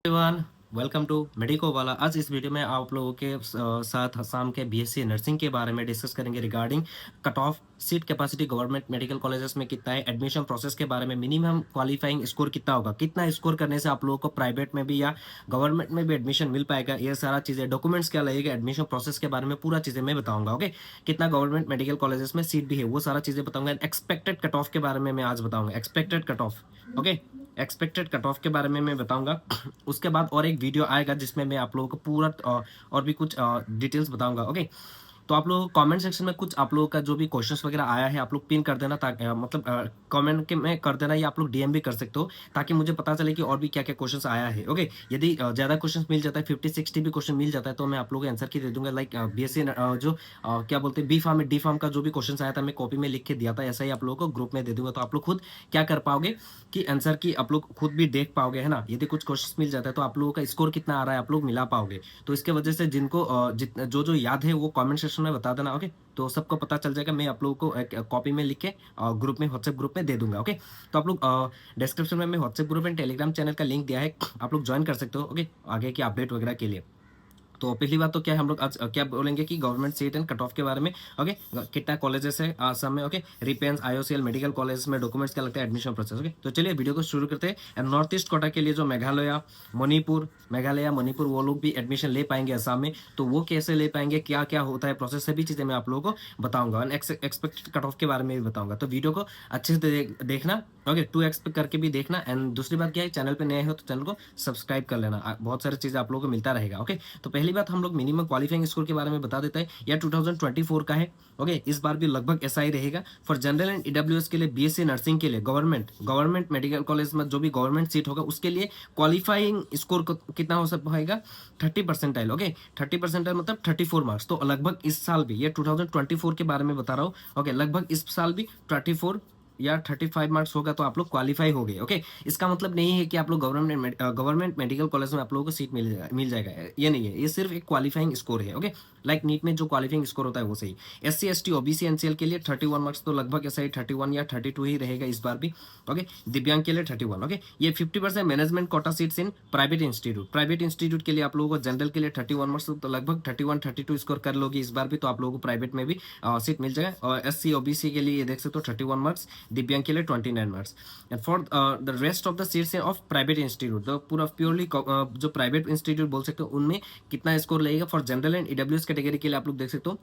Everyone, welcome to medico वाला। आज इस वीडियो में आप लोगों के साथ असम के बीएससी नर्सिंग के बारे में डिस्कस करेंगे regarding cut off seat capacity government medical colleges में कितना है, एडमिशन प्रोसेस के बारे में, मिनिमम क्वालिफाइंग स्कोर कितना होगा, कितना स्कोर करने से आप लोगों को प्राइवेट में भी या गवर्नमेंट में भी एडमिशन मिल पाएगा, ये सारा चीज़ें, डॉक्यूमेंट्स क्या लगेगा, एडमिशन प्रोसेस के बारे में पूरा चीज़ें मैं बताऊंगा। ओके, कितना गवर्नमेंट मेडिकल कॉलेजेस में सीट भी है वो सारा चीज़ें बताऊंगा। एक्सपेक्टेड कट ऑफ के बारे में मैं आज बताऊंगा, expected cut off. Okay, expected cut off के बारे में मैं बताऊंगा। उसके बाद और एक वीडियो आएगा जिसमें मैं आप लोगों को पूरा और भी कुछ डिटेल्स बताऊंगा। ओके, तो आप लोग कमेंट सेक्शन में कुछ आप लोगों का जो भी क्वेश्चंस वगैरह आया है आप लोग पिन कर देना, ताकि मतलब कमेंट के में कर देना, या आप लोग डीएम भी कर सकते हो, ताकि मुझे पता चले कि और भी क्या क्या क्वेश्चंस आया है। ओके, यदि ज़्यादा क्वेश्चंस मिल जाता है, 50-60 भी क्वेश्चन मिल जाता है, तो मैं आप लोगों को आंसर की दे दूंगा। लाइक बीएससी जो क्या बोलते हैं, बी फार्म में डी फार्म का जो भी क्वेश्चन आया था मैं कॉपी में लिख के दिया था, ऐसा ही आप लोगों को ग्रुप में दे दूंगा। तो आप लोग खुद क्या कर पाओगे कि आंसर की आप लोग खुद भी देख पाओगे, है ना। यदि कुछ क्वेश्चन मिल जाता है तो आप लोगों का स्कोर कितना आ रहा है आप लोग मिला पाओगे। तो इसके वजह से जिनको जो जो याद है वो कमेंट सेक्शन में बता देना। ओके, तो सबको पता चल जाएगा। मैं आप लोगों को एक कॉपी में लिख के ग्रुप में, व्हाट्सएप ग्रुप में दे दूंगा। ओके, तो आप लोग डिस्क्रिप्शन में मैं WhatsApp group and Telegram channel का लिंक दिया है, आप लोग ज्वाइन कर सकते हो। ओके, आगे की अपडेट वगैरह के लिए। तो पहली बात तो क्या है, हम लोग आज क्या बोलेंगे कि government seat and cut off के बारे में। ओके, कितना कॉलेजेस है आसाम में। ओके, रिपेंस आईओसीएल मेडिकल कॉलेज में डॉक्यूमेंट्स क्या लगता है, एडमिशन प्रोसेस। ओके, तो चलिए वीडियो को शुरू करते हैं। एंड नॉर्थ ईस्ट कोटा के लिए जो मेघालय मणिपुर वो लोग भी एडमिशन ले पाएंगे आसाम में, तो वो कैसे ले पाएंगे, क्या क्या होता है प्रोसेस, सभी चीज़ें मैं आप लोगों को बताऊंगा। एंड एक्सपेक्टेड कट ऑफ के बारे में भी बताऊंगा, तो वीडियो को अच्छे से देखना। ओके, 2x पे करके भी देखना। एंड दूसरी बात क्या है, चैनल पे नए हो तो चैनल को सब्सक्राइब कर लेना, बहुत सारी चीज़ें आप लोगों को मिलता रहेगा। ओके, तो पहली बात हम लोग मिनिमम क्वालिफाइंग स्कोर के बारे में बता देते हैं। यह 2024 का है। ओके, इस बार भी लगभग ऐसा ही रहेगा। फॉर जनरल एंड ईडब्ल्यूएस के लिए, बीएससी नर्सिंग के लिए, गवर्नमेंट मेडिकल कॉलेज में जो भी गवर्नमेंट सीट होगा उसके लिए क्वालिफाइंग स्कोर कितना हो सकता है, 30%। ओके, 30% मतलब 34 मार्क्स। तो लगभग इस साल भी, ये 2024 के बारे में बता रहा हूँ। ओके, लगभग इस साल भी 34 या 35 मार्क्स होगा तो आप लोग क्वालिफाई हो गए। ओके, इसका मतलब नहीं है कि आप लोग गवर्नमेंट मेडिकल कॉलेज में आप लोगों को सीट मिल जाएगा, ये नहीं है। ये सिर्फ एक क्वालिफाइंग स्कोर है। ओके, लाइक नीट में जो क्वालिफाइंग स्कोर होता है वो सही। एससी एसटी ओबीसी एनसीएल के लिए 31 मार्क्स, तो लगभग ऐसा ही 31 या 32 ही रहेगा इस बार भी। ओके, दिव्यांग के लिए 31। ओके, ये 50% management quota seats in private institute के लिए आप लोगों को, जनरल के लिए 31 मार्क्स, तो लगभग 31-32 स्कोर कर लोगे इस बार भी, तो आप लोगों को प्राइवेट में भी सीट मिल जाएगा। और एससी ओबीसी के लिए ये देख सकते हो 31 मार्क्स, दिव्यांग के लिए 29 marks. And for the rest of the seats of private institute, तो पूरा प्योरली जो प्राइवेट इंस्टीट्यूट बोल सकते हो उनमें कितना स्कोर लगेगा। For general and EWS category के लिए आप लोग देख सकते हो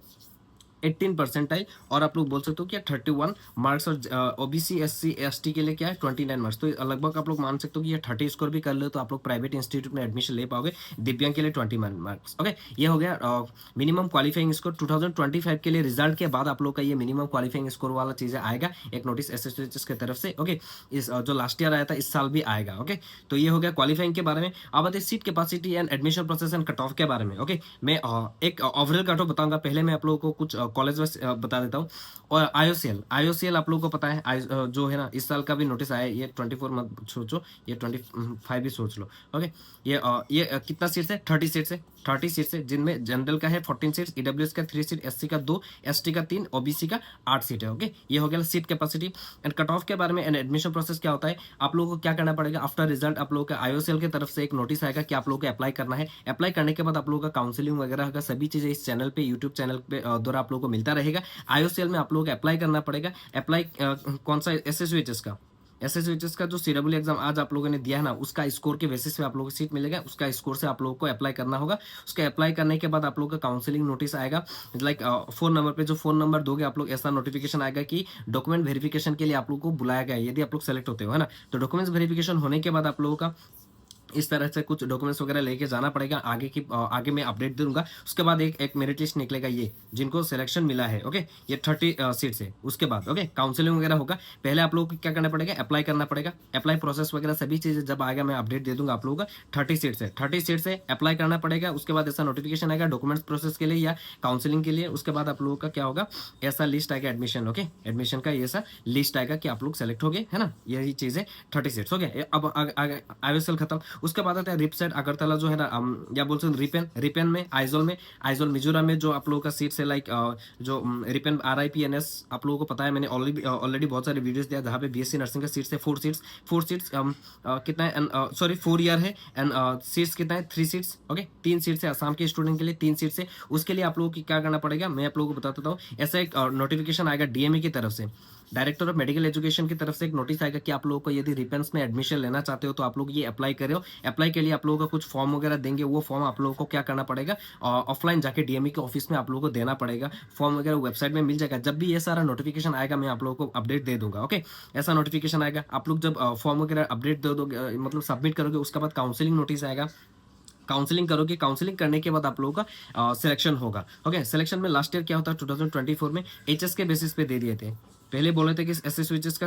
18%, और आप लोग बोल सकते हो कि 31 मार्क्स। और ओबीसी एससी एसटी के लिए क्या है 29 मार्क्स। तो लगभग आप लोग मान सकते हो कि ये 30 स्कोर भी कर लो तो आप लोग प्राइवेट इंस्टीट्यूट में एडमिशन ले पाओगे। दिव्यांग के लिए 21 मार्क्स। ओके, ये हो गया मिनिमम क्वालिफाइंग स्कोर। 2025 के लिए रिजल्ट के बाद आप लोग का ये मिनिमम क्वालिफाइंग स्कोर वाला चीज़ें आएगा, एक नोटिस एसएसएच की तरफ से। ओके, इस जो लास्ट ईयर आया था इस साल भी आएगा। ओके, तो ये हो गया क्वालिफाइंग के बारे में। अब आते seat capacity and admission process and cut off के बारे में। ओके, मैं एक ओवरऑल कट ऑफ बताऊंगा। पहले मैं आप लोगों को कुछ कॉलेज बता देता हूँ। और आईओसीएल आप लोगों को पता है, जो है ना, इस साल का भी नोटिस आया है। ये 24 मत सोचो, ये 25 भी सोच लो। ओके, ये कितना सीट्स है, 30 सीट्स है। 30 सीट्स है, जिनमें जनरल का है 14 सीट्स, ईडब्ल्यूएस का 3 सीट, एससी का 2, एसटी का 3, ओबीसी का 8 सीट है। ओके, ये हो गया seat capacity and cut off के बारे में। एंड एडमिशन प्रोसेस क्या होता है, आप लोगों को क्या करना पड़ेगा, आफ्टर रिजल्ट आप लोगों का आईओसीएल की तरफ से एक नोटिस आएगा कि आप लोगों को अप्लाई करना है। अप्लाई करने के बाद आप लोगों का काउंसलिंग वगैरह का सभी चीज़ें इस चैनल पे, यूट्यूब चैनल पे द्वारा आप लोगों को मिलता रहेगा। आईओसीएल में आप लोगों को अप्लाई करना पड़ेगा। अप्लाई कौन सा, एसएसयूएचएस का जो सीडब्ल्यू एग्जाम आज आप लोगों ने दिया है ना, उसका स्कोर के बेसिस पे आप लोगों को सीट मिलेगा। उसका स्कोर से आप लोगों को अप्लाई करना होगा। उसके अप्लाई करने के बाद आप लोगों का काउंसलिंग नोटिस आएगा। लाइक फोन नंबर पे, जो फोन नंबर दोगे आप लोग, ऐसा नोटिफिकेशन आएगा कि डॉक्यूमेंट वेरिफिकेशन के लिए आप लोग को बुलाया गया है, यदि आप लोग सेलेक्ट होते हो, है ना। तो डॉक्यूमेंट्स वेरिफिकेशन होने के बाद आप लोगों का इस तरह से कुछ डॉक्यूमेंट्स वगैरह लेके जाना पड़ेगा। आगे मैं अपडेट दूंगा। उसके बाद एक मेरिट लिस्ट निकलेगा, ये जिनको सिलेक्शन मिला है। ओके, ये 30 सीट्स है। उसके बाद ओके काउंसलिंग वगैरह होगा। पहले आप लोगों को क्या करना पड़ेगा, अप्लाई करना पड़ेगा। अप्लाई प्रोसेस वगैरह सभी चीज़ें जब आएगा मैं अपडेट दे दूंगा आप लोगों का। 30 सीट्स है, अप्लाई करना पड़ेगा। उसके बाद ऐसा नोटिफिकेशन आएगा डॉक्यूमेंट्स प्रोसेस के लिए या काउंसलिंग के लिए। उसके बाद आप लोगों का क्या होगा, ऐसा लिस्ट आएगा एडमिशन। ओके, एडमिशन का ऐसा लिस्ट आएगा कि आप लोग सेलेक्ट हो गए, है ना। यही चीज़ है, 30 सीट्स। ओके, अब आईओएसएल खत्म। उसके बाद आता है रिपसेट अगरतला जो है ना, या बोलते हैं रिपेन, रिपेन में आइजोल मिजोरम में जो आप लोगों का सीट्स है, लाइक जो रिपेन RIPNS, आप लोगों को पता है, मैंने ऑलरेडी बहुत सारे वीडियोस दिया जहाँ पे BSc नर्सिंग का सीट्स है 4 सीट्स कितना है, सॉरी 4 ईयर है, एंड सीट्स कितना है 3 सीट्स, ओके 3 सीट्स है आसाम के स्टूडेंट के लिए, 3 सीट्स है। उसके लिए आप लोगों की क्या करना पड़ेगा मैं आप लोगों को बताता हूँ। ऐसा एक नोटिफिकेशन आएगा DME की तरफ से, डायरेक्टर ऑफ मेडिकल एजुकेशन की तरफ से एक नोटिस आएगा कि आप लोगों को यदि रिपेंस में एडमिशन लेना चाहते हो तो आप लोग ये अप्लाई करो। अप्लाई के लिए आप लोगों का कुछ फॉर्म वगैरह देंगे, वो फॉर्म आप लोगों को क्या करना पड़ेगा, ऑफलाइन जाके DME के ऑफिस में आप लोगों को देना पड़ेगा। फॉर्म वगैरह वेबसाइट में मिल जाएगा। जब भी ये सारा नोटिफिकेशन आएगा मैं आप लोगों को अपडेट दे दूंगा, ओके। ऐसा नोटिफिकेशन आएगा, आप लोग जब फॉर्म वगैरह अपडेट दे दोगे, मतलब सबमिट करोगे, उसके बाद काउंसलिंग नोटिस आएगा। काउंसलिंग करोगे, काउंसलिंग करने के बाद आप लोगों का सिलेक्शन होगा, ओके। सिलेक्शन में लास्ट ईयर क्या होता है 2024 में HS के बेसिस पे दे दिए थे। पहले बोले थे कि SSUHS का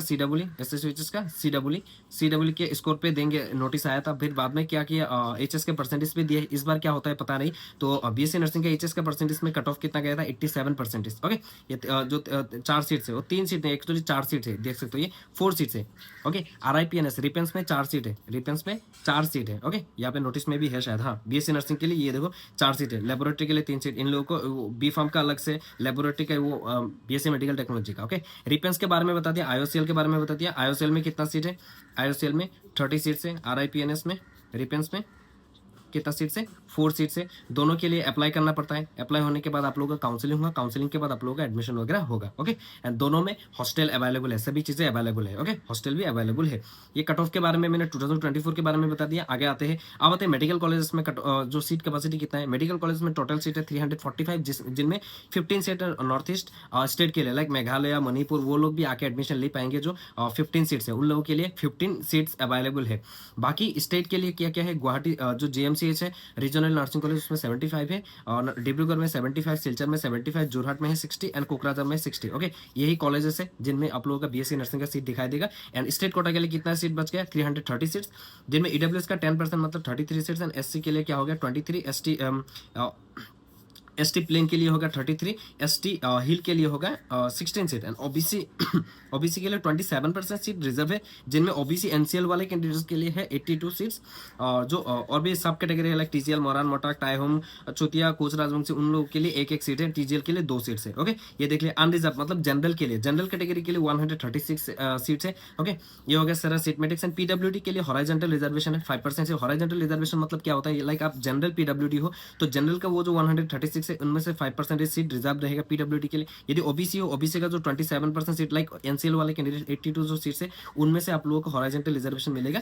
CWE के स्कोर पे देंगे, नोटिस आया था। फिर बाद में क्या किया, HS के परसेंटेज पे दिए। इस बार क्या होता है पता नहीं। तो BSc नर्सिंग का HS का परसेंटेज में कट ऑफ कितना गया था, 87%, ओके। ये जो 4 सीट्स है वो 3 सीट है, एक्चुअली 4 सीट है, देख सकते हो ये 4 सीट्स है, ओके। RIPNS रिपेंस में 4 सीट है, रिपेंस में 4 सीट है, ओके। यहाँ पे नोटिस में भी है शायद, हाँ। BSc नर्सिंग के लिए ये देखो 4 सीट है, लेबोरेटरी के लिए 3 सीट, इन लोगों को B फार्म का अलग से, लेबोरेटरी का वो BSc मेडिकल टेक्नोलॉजी का, ओके। रिपेंस के बारे में बता दिया, IOCL के बारे में बता दिया। IOCL में कितना सीट है, IOCL में 30 सीट्स है, RIPNS में, रिपेंस में कितना सीट से 4 सीट से। दोनों के लिए अप्लाई करना पड़ता है। अप्लाई होने के बाद आप लोगों का काउंसलिंग होगा, काउंसलिंग के बाद आप लोगों का एडमिशन वगैरह होगा, ओके। एंड दोनों में हॉस्टल अवेलेबल है, सभी चीजें अवेलेबल है, ओके। हॉस्टल भी अवेलेबल है। ये कट ऑफ के बारे में मैंने 2024 के बारे में बता दिया। आगे आते हैं, अब आते हैं मेडिकल कॉलेजेस में जो सीट कैपेसिटी कितना है। मेडिकल कॉलेज में टोटल सीट है 345, जिनमें 15 सीट नॉर्थ ईस्ट स्टेट के लिए, लाइक मेघालय, मणिपुर, वो लोग भी आके एडमिशन ले पाएंगे। जो 15 सीट्स है उन लोगों के लिए 15 सीट्स अवेलेबल है। बाकी स्टेट के लिए क्या क्या है, गुवाहाटी जो JMCH है रीजनल नर्सिंग कॉलेज, उसमें 75 है, और डिब्रूगढ़ में 75, सिलचर में 75, जोरहाट में है 60, एंड कोकराझार में 60, ओके। यही कॉलेजेस है जिनमें आप लोगों का BSc नर्सिंग का सीट दिखाई देगा। एंड स्टेट कोटा के लिए कितना सीट बच गया, 330 सीट्स, जिनमें EWS का 10% मतलब 33 सीट्स, एंड SC के लिए क्या हो गया 23, ST प्लेन के लिए होगा 33, ST हिल के लिए होगा 16 सीट, एंड OBC के लिए 27% सीट रिजर्व है, जिनमें OBC NCL वाले कैंडिडेट्स के लिए है 82 सीट्स, जो और भी सब कैटेगरी है, लाइक TCL, मोरान मोटाक, टाइहोम, चुतिया, कोच राजवंशी, उन लोगों के लिए एक एक सीट है। TGL के लिए 2 सीट्स है, ओके। ये देख लिया। अनरिजर्व मतलब जनरल के लिए, जनरल कैटेगरी के लिए 136 सीट्स है, ओके। ये हो गया सारा सीट मैट्रिक्स। एंड PWD के लिए हॉरिजॉन्टल रिजर्वेशन है 5% से। हॉरिजॉन्टल रिजर्वेशन मतलब क्या होता है, लाइक आप जनरल PWD हो तो जनरल का वो जो 136 है उनमें से 5% सीट रिजर्व रहेगा PWD के लिए। यदि OBC हो, OBC का जो 27% सीट, लाइक NCL वाले कैंडिडेट 82 जो सीट्स है उनमें से आप लोगों को हॉरिजॉन्टल रिजर्वेशन मिलेगा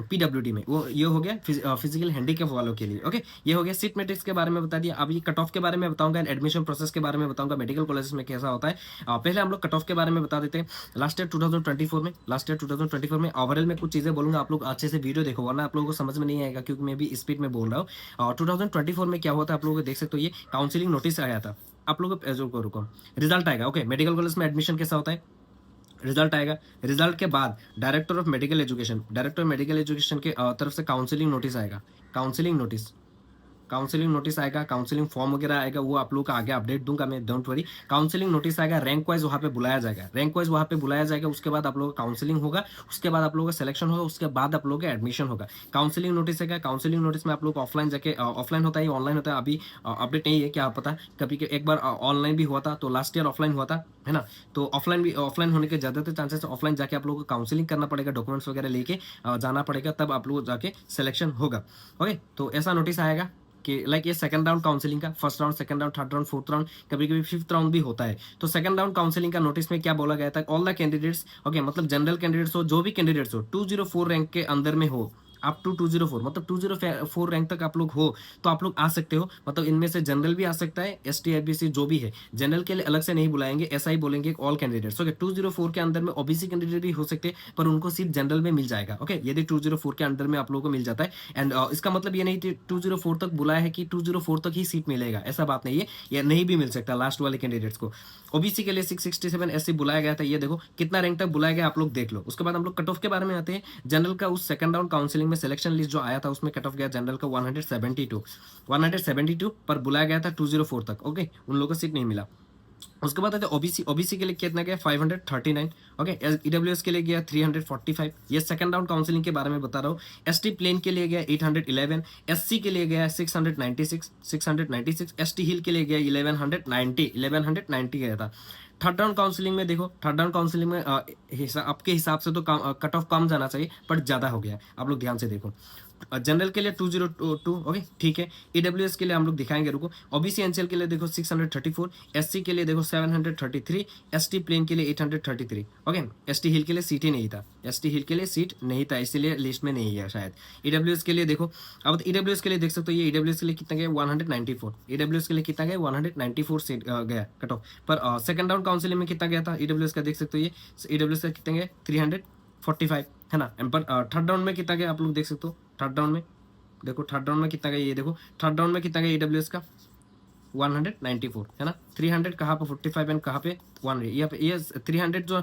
PWD में। वो ये हो गया फिजिकल हैंडीकैप वालों के लिए, ओके। ये हो गया सीट मैट्रिक्स के बारे में बता दिया। अब ये कट ऑफ के बारे में बताऊंगा, एडमिशन प्रोसेस के बारे में बताऊंगा, मेडिकल कॉलेजेस में कैसा होता है। पहले हम लोग कट ऑफ के बारे में बता देते हैं। लास्ट ईयर 2024 में ओवरऑल में कुछ चीजें बोलूंगा, आप लोग अच्छे से वीडियो देखो, वरना आप लोगों को समझ में नहीं आएगा, क्योंकि मैं भी स्पीड में बोल रहा हूँ। 2024 में क्या हुआ था आप लोगों को देख सकते हो, ये काउंसलिंग नोटिस आया था। आप लोगों को रुको, रिजल्ट आएगा, ओके। मेडिकल कॉलेज में एडमिशन कैसा होता है, रिजल्ट आएगा। रिजल्ट के बाद डायरेक्टर ऑफ मेडिकल एजुकेशन के तरफ से काउंसलिंग नोटिस आएगा। काउंसलिंग नोटिस आएगा, काउंसलिंग फॉर्म वगैरह आएगा, वो आप लोगों का आगे अपडेट दूंगा मैं, डोंट वरी। काउंसलिंग नोटिस आएगा, रैंक वाइज वहाँ पे बुलाया जाएगा, उसके बाद आप लोगों का काउंसलिंग होगा, उसके बाद आप लोगों का सिलेक्शन होगा, उसके बाद आप लोगों का एडमिशन होगा। काउंसलिंग नोटिस है, काउंसलिंग नोटिस में आप लोग ऑफलाइन जाके, ऑफलाइन होता है ऑनलाइन होता है, अभी अपडेट नहीं है, क्या पता। कभी एक बार ऑनलाइन भी हुआ था, तो लास्ट ईयर ऑफलाइन हुआ था, है ना। तो ऑफलाइन होने के ज्यादातर चांसेस ऑफलाइन जाके आप लोगों को काउंसलिंग करना पड़ेगा, डॉक्यूमेंट्स वगैरह लेके जाना पड़ेगा, तब आप लोग जाके सिलेक्शन होगा, ओके। तो ऐसा नोटिस आएगा कि लाइक ये सेकंड राउंड काउंसलिंग का, first round, second round, third round, fourth round, कभी कभी फिफ्थ राउंड भी होता है। तो सेकंड राउंड काउंसलिंग का नोटिस में क्या बोला गया था, ऑल द कैंडिडेट्स, ओके, मतलब जनरल कैंडिडेट्स हो, जो भी कैंडिडेट्स हो 204 रैंक के अंदर में हो, अप टू 204, मतलब 204 रैंक तक आप लोग हो तो आप लोग आ सकते हो। मतलब इनमें से जनरल भी आ सकता है, ST IBC जो भी है। जनरल के लिए अलग से नहीं बुलाएंगे, ऐसा ही बोलेंगे ऑल कैंडिडेट्स, ओके। 204 के अंदर में OBC कैंडिडेट भी हो सकते हैं, पर उनको सीट जनरल में मिल जाएगा, ओके। यदि 204 के अंदर में आप लोगों को मिल जाता है, एंड इसका मतलब ये नहीं 204 तक बुलाया है कि 204 तक ही सीट मिलेगा, ऐसा बात नहीं है, ये नहीं भी मिल सकता लास्ट वाले कैंडिडेट्स को। OBC के लिए 667 SC बुलाया गया था, ये देखो कितना रैंक तक बुलाया गया, आप लोग देख लो। उसके बाद हम लोग कट ऑफ के बारे में आते हैं। जनरल का उस सेकंड राउंड काउंसलिंग में सिलेक्शन लिस्ट जो आया था, उसमें कट ऑफ गया जनरल का 172 पर बुलाया गया था 204 तक, ओके। उन लोगों को सीट नहीं मिला। उसके बाद आता है ओबीसी। ओबीसी के लिए कितना गया 539। ओके, ईडब्ल्यूएस के लिए गया 345। ये सेकंड राउंड काउंसलिंग के बारे में बता रहा हूँ। एसटी प्लेन के लिए गया 811। एससी के लिए गया 696 एसटी हिल के लिए गया 1190 गया था। थर्ड राउंड काउंसलिंग में देखो, थर्ड राउंड काउंसलिंग में आपके हिसाब से तो कट ऑफ कम जाना चाहिए, बट ज़्यादा हो गया। आप लोग ध्यान से देखो। जनरल के लिए 202। ओके ठीक है। ईडब्ल्यूएस के लिए हम लोग दिखाएंगे, रुको। ओबीसी एनसीएल के लिए देखो 634। एससी के लिए देखो 733। एसटी प्लेन के लिए 833। ओके, एसटी हिल के लिए सीट ही नहीं था, एसटी हिल के लिए सीट नहीं था, इसीलिए लिस्ट में नहीं है शायद। ईडब्ल्यूएस के लिए देखो, अब ईडब्ल्यूएस के लिए देख सकते हो, ये ईडब्ल्यूएस के लिए कितना गया 194। ईडब्ल्यूएस के लिए कितना गया 194 सीट गया कट ऑफ। पर सेकंड राउंड काउंसिलिंग में कितना गया था ईडब्ल्यूएस का, देख सकते हो ये ईडब्ल्यूएस का कितना गया 345 है ना। पर थर्ड राउंड में कितना गया आप लोग देख सकते हो। थर्ड राउंड में देखो, थर्ड राउंड में कितना गया, ये देखो थर्ड राउंड में कितना गया ईडब्ल्यूएस का 194 है ना। 300 कहाँ पे 45 एंड कहाँ पे 1 ये 300 जो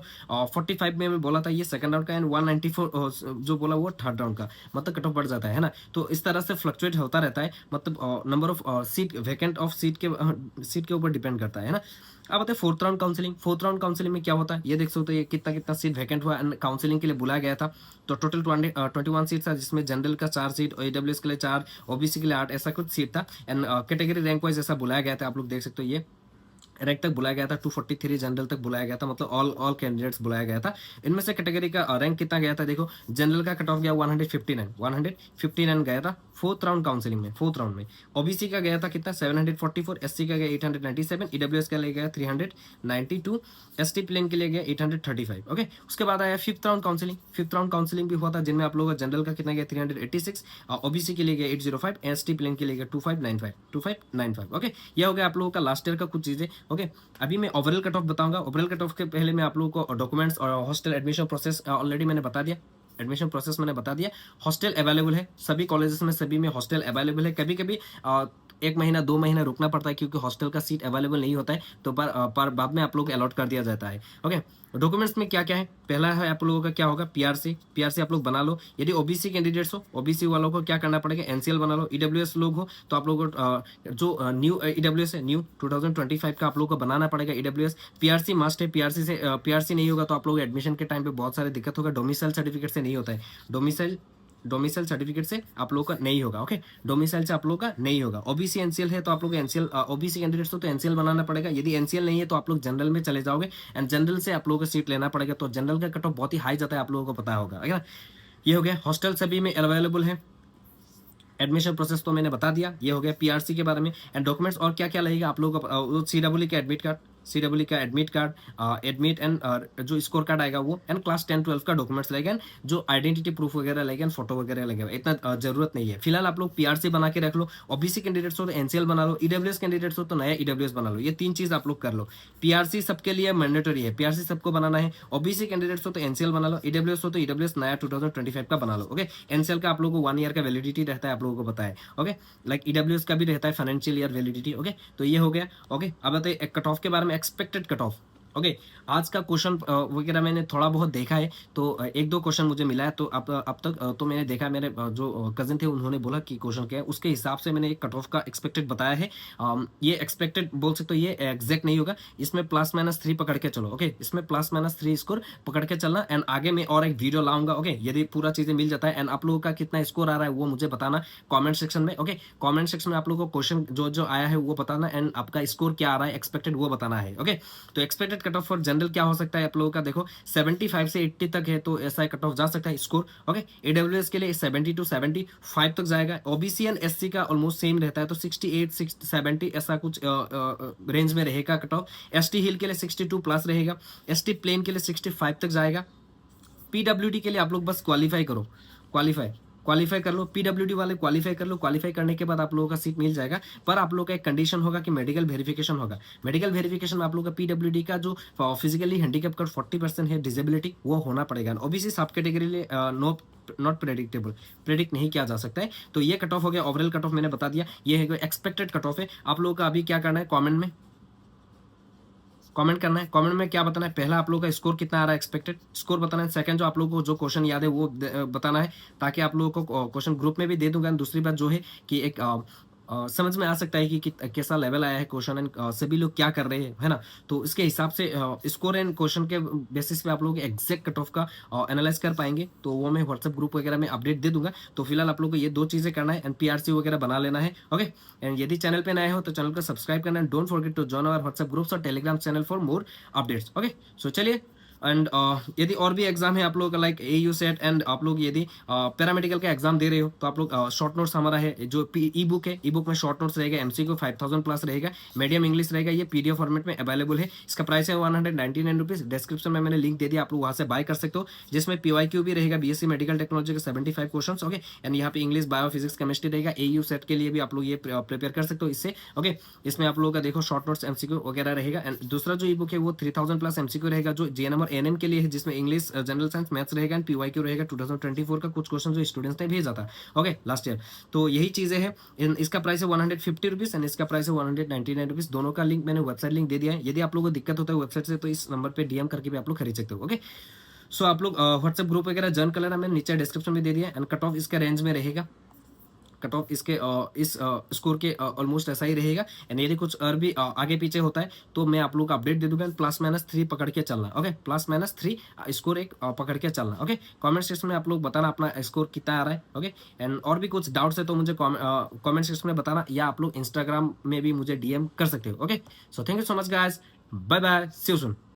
45 में मैं बोला था ये सेकंड राउंड का, एंड 194 जो बोला वो थर्ड राउंड का, मतलब कट ऑफ बढ़ जाता है ना। तो इस तरह से फ्लक्चुएट होता रहता है, मतलब number of seat vacant of seat के ऊपर डिपेंड करता है ना। अब आते हैं fourth round counselling. Fourth round counselling में क्या होता है ये देख सकते हो, ये कितना कितना सीट वैकेंट हुआ एंड काउंसलिंग के लिए बुलाया गया था। तो टोटल 21 सीट था, जिसमें जनरल का 4 सीट, ईडब्ल्यूएस के लिए 4, ओबीसी के लिए 8, ऐसा कुछ सीट था। एंड कैटेगरी रैंक वाइज ऐसा बुलाया गया था, आप लोग देख सकते हो ये रैंक तक बुलाया गया था, 243 जनरल तक बुलाया गया था, मतलब ऑल कैंडिडेट्स बुलाया गया था। इनमें से कैटेगरी का रैंक कितना गया था देखो, जनरल का कट ऑफ गया 159 गया था फोर्थ राउंड काउंसलिंग में। फोर्थ राउंड में ओबीसी का गया था कितना 744, एससी का गया 897, ईडब्ल्यूएस का ले गया 392, एसटी प्लेन के लिए गया 835। ओके, उसके बाद आया fifth round counselling. Fifth round counselling भी हुआ था, जिनमें आप लोगों का जनरल का कितना गया 386, ओबीसी के लिए गया 805, एसटी प्लेन के लिए गया 2595। ओके, ये हो गया आप लोगों का लास्ट ईयर का कुछ चीजें। ओके, अभी मैं ओवरऑल कट ऑफ बताऊंगा। ओवरऑल कट ऑफ के पहले मैं आप लोगों को डॉक्यूमेंट्स और हॉस्टल एडमिशन प्रोसेस ऑलरेडी मैंने बता दिया। एडमिशन प्रोसेस मैंने बता दिया। हॉस्टल अवेलेबल है सभी कॉलेजेस में, सभी में हॉस्टल अवेलेबल है। कभी कभी 1 महीना 2 महीना रुकना पड़ता है, क्योंकि हॉस्टल का सीट अवेलेबल नहीं होता है, तो पर बाद में आप लोग अलॉट कर दिया जाता है। ओके, डॉक्यूमेंट्स में क्या क्या है, पहला है आप लोगों का क्या होगा पीआरसी। पीआरसी आप लोग बना लो। यदि ओबीसी कैंडिडेट्स हो, ओबीसी वालों को क्या करना पड़ेगा, एनसीएल बना लो। ईडब्ल्यूएस लोग हो तो आप लोगों को जो न्यू ईडब्ल्यूएस है, न्यू 2025 का आप लोगों को बनाना पड़ेगा ईडब्ल्यूएस। पीआरसी मस्ट है, पीआरसी नहीं होगा तो आप लोग एडमिशन के टाइम पे बहुत सारे दिक्कत होगा। डोमिसाइल सर्टिफिकेट से नहीं होता है, डोमिसाइल सर्टिफिकेट से आप लोगों का नहीं होगा। ओके, डोमिसाइल से आप लोगों का नहीं होगा। ओबीसी एनसीएल है तो आप लोग को एनसीएल, ओबीसी कैंडिडेट्स हो तो एनसीएल बनाना पड़ेगा। यदि एनसीएल नहीं है तो आप लोग जनरल में चले जाओगे, एंड जनरल से आप लोगों को सीट लेना पड़ेगा। तो जनरल का कट ऑफ बहुत ही हाई जाता है, आप लोगों को पता होगा, है ना। ये हो गया, हॉस्टल सभी में अवेलेबल है। एडमिशन प्रोसेस तो मैंने बता दिया, ये हो गया पीआरसी के बारे में। एंड डॉक्यूमेंट्स और क्या क्या लगेगा आप लोगों का, सीडब्ल्यू का एडमिट कार्ड, सीडब्ल्यू का एडमिट कार्ड, एडमिट एंड जो स्कोर कार्ड आएगा वो, एंड क्लास 10-12 का डॉक्यूमेंट्स लगेगा, जो आइडेंटिटी प्रूफ वगैरह लगेगा, फोटो वगैरह लगेगा। इतना जरूरत नहीं है फिलहाल। आप लोग पीआरसी बना के रख लो। ओबीसी कैंडिडेट्स हो तो एनसीएल बना लो, ईडब्ल्यूएस कैंडिडेट्स हो तो नया ईडब्ल्यूएस बना लो। ये 3 चीज आप लोग कर लो। पीआरसी सबके लिए मैंडेटरी है, पीआरसी सबको बनाना है। ओबीसी कैंडिडेट्स हो तो एनसीएल बना लो, ईडब्ल्यूएस हो तो ईडब्ल्यूएस नया 2025 का बना लो। ओके, एनसीएल का आप लोगों को 1 ईयर का वैलिडिटी रहता है, आप लोगों को पता है। ओके, लाइक ईडब्ल्यूएस का भी रहता है फाइनेंशियल ईयर वैलिडिटी। ओके, तो ये हो गया। ओके, अब आते हैं कट ऑफ के बारे में, एक्सपेक्टेड कट ऑफ। ओके, आज का क्वेश्चन वगैरह मैंने थोड़ा बहुत देखा है, तो 1-2 क्वेश्चन मुझे मिला है। तो अब तक तो मैंने देखा, मेरे जो कजिन थे उन्होंने बोला कि क्वेश्चन क्या है, उसके हिसाब से मैंने एक कट ऑफ का एक्सपेक्टेड बताया है। ये एक्सपेक्टेड बोल सकते हो, ये एग्जैक्ट नहीं होगा। इसमें +-3 पकड़ के चलो। ओके, इसमें +-3 स्कोर पकड़ के चलना। एंड आगे मैं और एक वीडियो लाऊंगा। ओके, यदि पूरा चीजें मिल जाता है, एंड आप लोगों का कितना स्कोर आ रहा है वो मुझे बताना कॉमेंट सेक्शन में। ओके, कॉमेंट सेक्शन में आप लोगों को क्वेश्चन जो आया है वो बताना, एंड आपका स्कोर क्या आ रहा है एक्सपेक्टेड वो बताना है। ओके, तो expected cut off for general क्या हो सकता है आप लोगों का, देखो 75 से 80 तक है, तो ऐसा कट ऑफ जा सकता है स्कोर। ओके, ईडब्ल्यूएस के लिए 70 to 75 तक जाएगा। ओबीसी एंड एससी का ऑलमोस्ट सेम रहता है, तो 68 70 ऐसा कुछ रेंज में रहेगा कट ऑफ। एसटी हिल के लिए 62+ रहेगा। एसटी प्लेन के लिए 65 तक जाएगा। पीडब्ल्यूडी के लिए आप लोग बस क्वालिफाई करो, क्वालिफाई कर लो। पीडब्ल्यूडी वाले क्वालिफाई कर लो, क्वालिफाई करने के बाद आप लोगों का सीट मिल जाएगा। पर आप लोगों का एक कंडीशन होगा कि मेडिकल वेरिफिकेशन होगा। मेडिकल वेरिफिकेशन में आप लोगों का पीडब्ल्यूडी का जो फिजिकली हैंडीकैप का 40% है डिसेबिलिटी, वो होना पड़ेगा। ओबीसी सब कैटेगरी नॉट प्रेडिक्टेबल, प्रेडिक्ट नहीं किया जा सकता है। तो ये कट ऑफ हो गया, ओवरऑल कट ऑफ मैंने बता दिया। ये है एक्सपेक्टेड कट ऑफ है। आप लोगों का अभी क्या करना है, कमेंट करना है। कमेंट में क्या बताना है, पहला आप लोगों का स्कोर कितना आ रहा है, एक्सपेक्टेड स्कोर बताना है। सेकंड, जो आप लोगों को जो क्वेश्चन याद है वो बताना है, ताकि आप लोगों को क्वेश्चन ग्रुप में भी दे दूंगा। दूसरी बात जो है कि एक समझ में आ सकता है कि कैसा लेवल आया है क्वेश्चन एंड सभी लोग क्या कर रहे हैं, है ना? तो इसके हिसाब से स्कोर एंड क्वेश्चन के बेसिस पे आप लोग एग्जैक्ट कट ऑफ का एनालाइज़ कर पाएँगे, तो वो मैं व्हाट्सएप ग्रुप वगैरह में अपडेट दे दूँगा। तो फिलहाल आप लोगों को ये 2 चीज़ें करना है एंड पीआरसी वगैरह बना लेना है, ओके? एंड यदि चैनल पे नए हो तो चैनल को सब्सक्राइब करना and don't forget to join our WhatsApp groups और Telegram channel for more updates, okay? So चलिए एंड यदि और भी एग्जाम है आप लोगों का लाइक एयू सेट एंड आप लोग यदि पैरामेडिकल का एग्जाम दे रहे हो तो आप लोग शॉर्ट नोट्स हमारा है जो ई बुक है, ई बुक में शॉर्ट नोट्स रहेगा, एमसीक्यू 5000 प्लस रहेगा, मीडियम इंग्लिश रहेगा, ये पीडीएफ फॉर्मेट में अवेलेबल है। इसका प्राइस है 199 रुपीज। डिस्क्रिप्शन में मैंने लिंक दे दिया, आप लोग वहां से बाय कर सकते हो, जिसमें पीवाईक्यू भी रहेगा, बीएससी मेडिकल टेक्नोलॉजी के 75 क्वेश्चन, ओके? एंड यहाँ पे इंग्लिश, बायो, फिजिक्स, केमिस्ट्री रहेगा। एयू सेट के लिए भी आप लोग ये प्रिपेयर कर सकते हो इससे, ओके? इसमें आप लोगों का देखो शॉर्ट नोट्स, एमसीक्यू वगैरह रहेगा। एंड दूसरा जो ई बुक है वो 3000 प्लस एमसीक्यू रहेगा, जो जेएनएम और एएनएम के लिए है, जिसमें इंग्लिश, जनरल साइंस, मैथ्स रहेगा एंड पीवाईक्यू रहेगा। 2024 का कुछ क्वेश्चन जो स्टूडेंट्स ने भेजा था, ओके, लास्ट ईयर। तो यही चीजें हैं। इसका प्राइस है 150 रुपीज एंड इसका प्राइस है 199 रुपीज। दोनों का लिंक मैंने वेबसाइट लिंक दे दिया है। यदि आप लोगों को दिक्कत होता है वेबसाइट से तो इस नंबर पे डीएम करके भी आप लोग खरीद सकते हो, ओके? सो आप लोग व्हाट्सएप ग्रुप वगैरह ज्वाइन कर लेना, मैंने नीचे डिस्क्रिप्शन में दे दिया एंड कट ऑफ इसका रेंज में रहेगा। कट ऑफ इसके इस स्कोर के ऑलमोस्ट ऐसा ही रहेगा एंड यदि कुछ और भी आगे पीछे होता है तो मैं आप लोग को अपडेट दे दूंगा। प्लस माइनस 3 पकड़ के चलना, ओके? प्लस माइनस 3 स्कोर एक पकड़ के चलना, ओके? कमेंट सेक्शन में आप लोग बताना अपना स्कोर कितना आ रहा है, ओके? एंड और भी कुछ डाउट्स है तो मुझे कमेंट सेक्शन में बताना, या आप लोग इंस्टाग्राम में भी मुझे डीएम कर सकते हो, okay? So thank you so much guys, bye bye, see you soon.